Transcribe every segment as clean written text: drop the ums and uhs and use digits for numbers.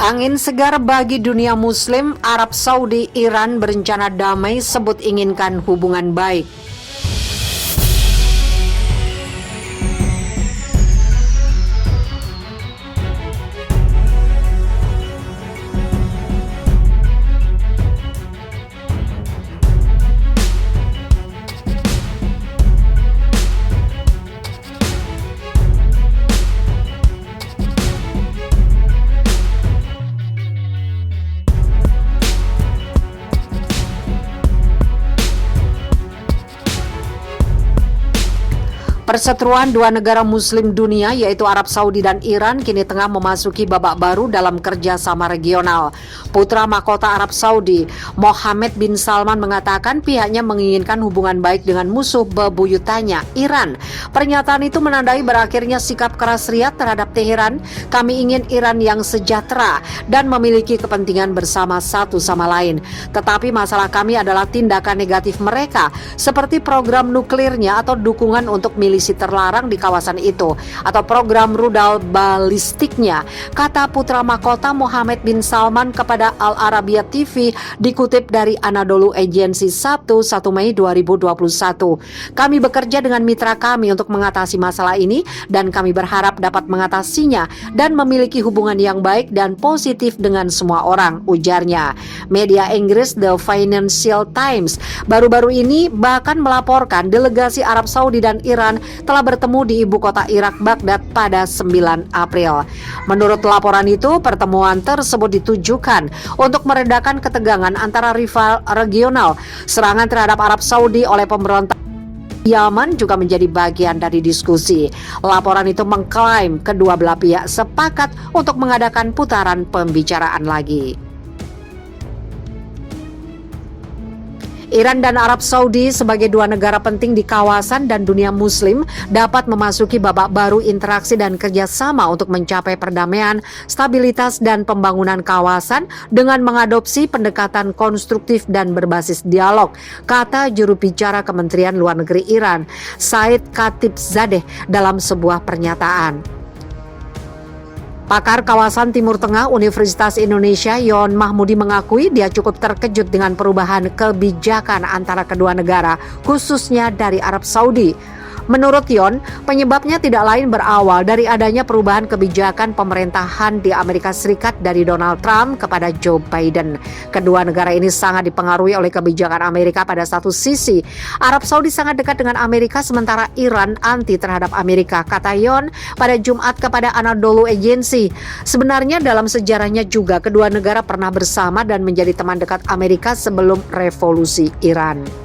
Angin segar bagi dunia Muslim. Arab Saudi, Iran berencana damai, sebut inginkan hubungan baik. Perseteruan dua negara Muslim dunia yaitu Arab Saudi dan Iran kini tengah memasuki babak baru dalam kerjasama regional. Putra mahkota Arab Saudi, Mohammed bin Salman mengatakan pihaknya menginginkan hubungan baik dengan musuh bebuyutannya, Iran. Pernyataan itu menandai berakhirnya sikap keras Riyadh terhadap Teheran. Kami ingin Iran yang sejahtera dan memiliki kepentingan bersama satu sama lain. Tetapi masalah kami adalah tindakan negatif mereka seperti program nuklirnya atau dukungan untuk milisi terlarang di kawasan itu atau program rudal balistiknya, kata putra mahkota Mohammed bin Salman kepada Al Arabiya TV dikutip dari Anadolu Agency Sabtu 1 Mei 2021. Kami bekerja dengan mitra kami untuk mengatasi masalah ini dan kami berharap dapat mengatasinya dan memiliki hubungan yang baik dan positif dengan semua orang, ujarnya. Media Inggris The Financial Times baru-baru ini bahkan melaporkan delegasi Arab Saudi dan Iran telah bertemu di ibu kota Irak, Baghdad pada 9 April. Menurut laporan itu, pertemuan tersebut ditujukan untuk meredakan ketegangan antara rival regional. Serangan terhadap Arab Saudi oleh pemberontak Yaman juga menjadi bagian dari diskusi. Laporan itu mengklaim kedua belah pihak sepakat untuk mengadakan putaran pembicaraan lagi. Iran dan Arab Saudi sebagai dua negara penting di kawasan dan dunia Muslim dapat memasuki babak baru interaksi dan kerjasama untuk mencapai perdamaian, stabilitas, dan pembangunan kawasan dengan mengadopsi pendekatan konstruktif dan berbasis dialog, kata juru bicara Kementerian Luar Negeri Iran, Said Khatibzadeh dalam sebuah pernyataan. Pakar kawasan Timur Tengah Universitas Indonesia Yon Mahmudi mengakui dia cukup terkejut dengan perubahan kebijakan antara kedua negara, khususnya dari Arab Saudi. Menurut Yon, penyebabnya tidak lain berawal dari adanya perubahan kebijakan pemerintahan di Amerika Serikat dari Donald Trump kepada Joe Biden. Kedua negara ini sangat dipengaruhi oleh kebijakan Amerika pada satu sisi. Arab Saudi sangat dekat dengan Amerika sementara Iran anti terhadap Amerika, kata Yon pada Jumat kepada Anadolu Agency. Sebenarnya dalam sejarahnya juga kedua negara pernah bersama dan menjadi teman dekat Amerika sebelum revolusi Iran.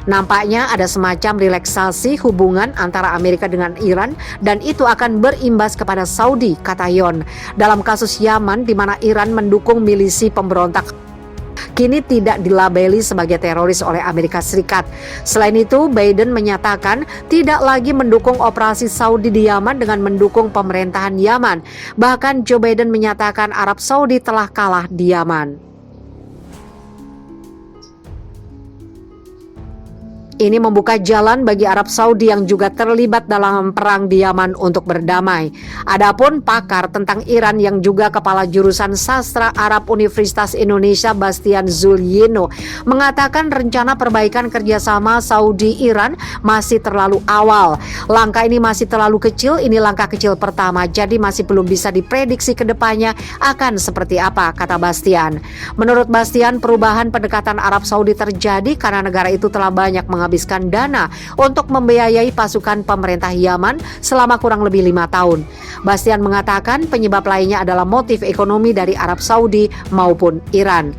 Nampaknya ada semacam relaksasi hubungan antara Amerika dengan Iran dan itu akan berimbas kepada Saudi, kata Yon. Dalam kasus Yaman di mana Iran mendukung milisi pemberontak kini tidak dilabeli sebagai teroris oleh Amerika Serikat. Selain itu, Biden menyatakan tidak lagi mendukung operasi Saudi di Yaman dengan mendukung pemerintahan Yaman. Bahkan Joe Biden menyatakan Arab Saudi telah kalah di Yaman. Ini membuka jalan bagi Arab Saudi yang juga terlibat dalam perang di Yaman untuk berdamai. Adapun pakar tentang Iran yang juga kepala jurusan sastra Arab Universitas Indonesia Bastian Zulyino mengatakan rencana perbaikan kerjasama Saudi-Iran masih terlalu awal. Langkah ini masih terlalu kecil, ini langkah kecil pertama, jadi masih belum bisa diprediksi ke depannya akan seperti apa, kata Bastian. Menurut Bastian, perubahan pendekatan Arab Saudi terjadi karena negara itu telah banyak menghabiskan dana untuk membiayai pasukan pemerintah Yaman selama kurang lebih 5 tahun. Bastian mengatakan penyebab lainnya adalah motif ekonomi dari Arab Saudi maupun Iran.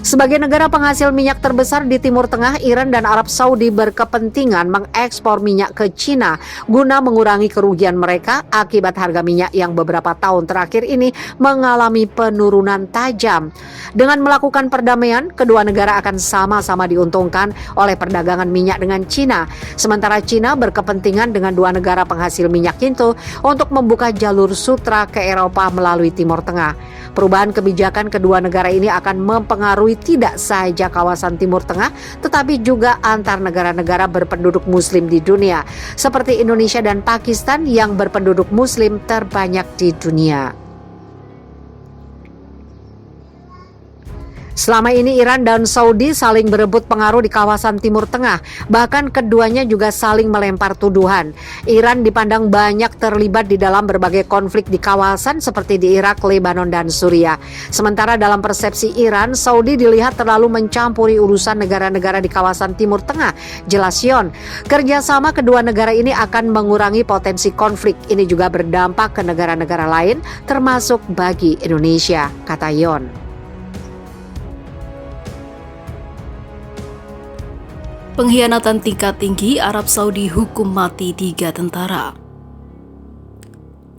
Sebagai negara penghasil minyak terbesar di Timur Tengah, Iran dan Arab Saudi berkepentingan mengekspor minyak ke Cina guna mengurangi kerugian mereka akibat harga minyak yang beberapa tahun terakhir ini mengalami penurunan tajam. Dengan melakukan perdamaian, kedua negara akan sama-sama diuntungkan oleh perdagangan minyak dengan Cina. Sementara Cina berkepentingan dengan dua negara penghasil minyak itu untuk membuka jalur sutra ke Eropa melalui Timur Tengah. Perubahan kebijakan kedua negara ini akan mempengaruhi tidak saja kawasan Timur Tengah, tetapi juga antar negara-negara berpenduduk Muslim di dunia, seperti Indonesia dan Pakistan yang berpenduduk Muslim terbanyak di dunia. Selama ini Iran dan Saudi saling berebut pengaruh di kawasan Timur Tengah, bahkan keduanya juga saling melempar tuduhan. Iran dipandang banyak terlibat di dalam berbagai konflik di kawasan seperti di Irak, Lebanon, dan Suriah. Sementara dalam persepsi Iran, Saudi dilihat terlalu mencampuri urusan negara-negara di kawasan Timur Tengah. Jelas Yon, kerjasama kedua negara ini akan mengurangi potensi konflik. Ini juga berdampak ke negara-negara lain, termasuk bagi Indonesia, kata Yon. Pengkhianatan tingkat tinggi, Arab Saudi hukum mati 3 tentara.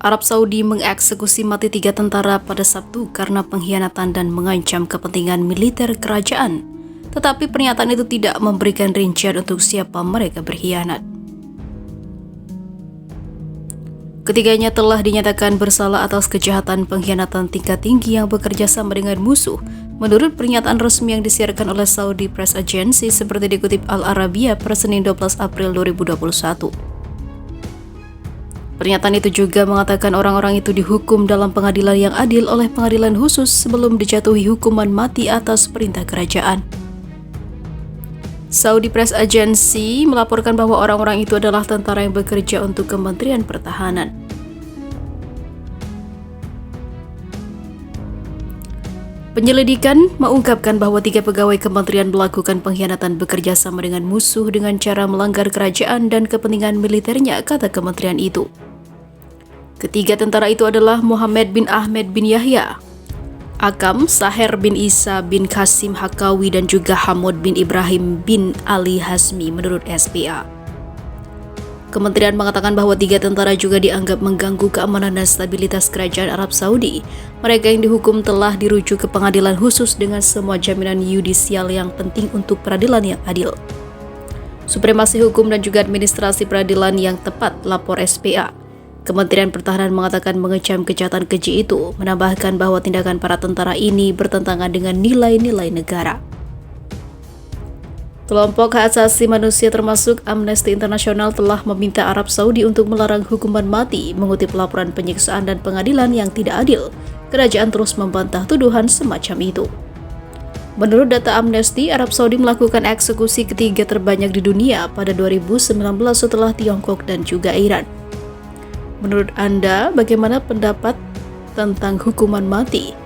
Arab Saudi mengeksekusi mati 3 tentara pada Sabtu karena pengkhianatan dan mengancam kepentingan militer kerajaan. Tetapi pernyataan itu tidak memberikan rincian untuk siapa mereka berkhianat. Ketiganya telah dinyatakan bersalah atas kejahatan pengkhianatan tingkat tinggi yang bekerja sama dengan musuh, menurut pernyataan resmi yang disiarkan oleh Saudi Press Agency seperti dikutip Al Arabiya pada Senin 12 April 2021. Pernyataan itu juga mengatakan orang-orang itu dihukum dalam pengadilan yang adil oleh pengadilan khusus sebelum dijatuhi hukuman mati atas perintah kerajaan. Saudi Press Agency melaporkan bahwa orang-orang itu adalah tentara yang bekerja untuk Kementerian Pertahanan. Penyelidikan mengungkapkan bahwa 3 pegawai kementerian melakukan pengkhianatan bekerja sama dengan musuh dengan cara melanggar kerajaan dan kepentingan militernya, kata kementerian itu. Ketiga tentara itu adalah Muhammad bin Ahmed bin Yahya, Akam, Saher bin Isa bin Qasim Hakawi, dan juga Hamud bin Ibrahim bin Ali Hasmi menurut SPA. Kementerian mengatakan bahwa 3 tentara juga dianggap mengganggu keamanan dan stabilitas kerajaan Arab Saudi. Mereka yang dihukum telah dirujuk ke pengadilan khusus dengan semua jaminan yudisial yang penting untuk peradilan yang adil, supremasi hukum dan juga administrasi peradilan yang tepat, lapor SPA. Kementerian Pertahanan mengatakan mengecam kejahatan keji itu, menambahkan bahwa tindakan para tentara ini bertentangan dengan nilai-nilai negara. Kelompok hak asasi manusia termasuk Amnesty International telah meminta Arab Saudi untuk melarang hukuman mati. Mengutip laporan penyiksaan dan pengadilan yang tidak adil, kerajaan terus membantah tuduhan semacam itu. Menurut data Amnesty, Arab Saudi melakukan eksekusi ketiga terbanyak di dunia pada 2019 setelah Tiongkok dan juga Iran. Menurut Anda, bagaimana pendapat tentang hukuman mati?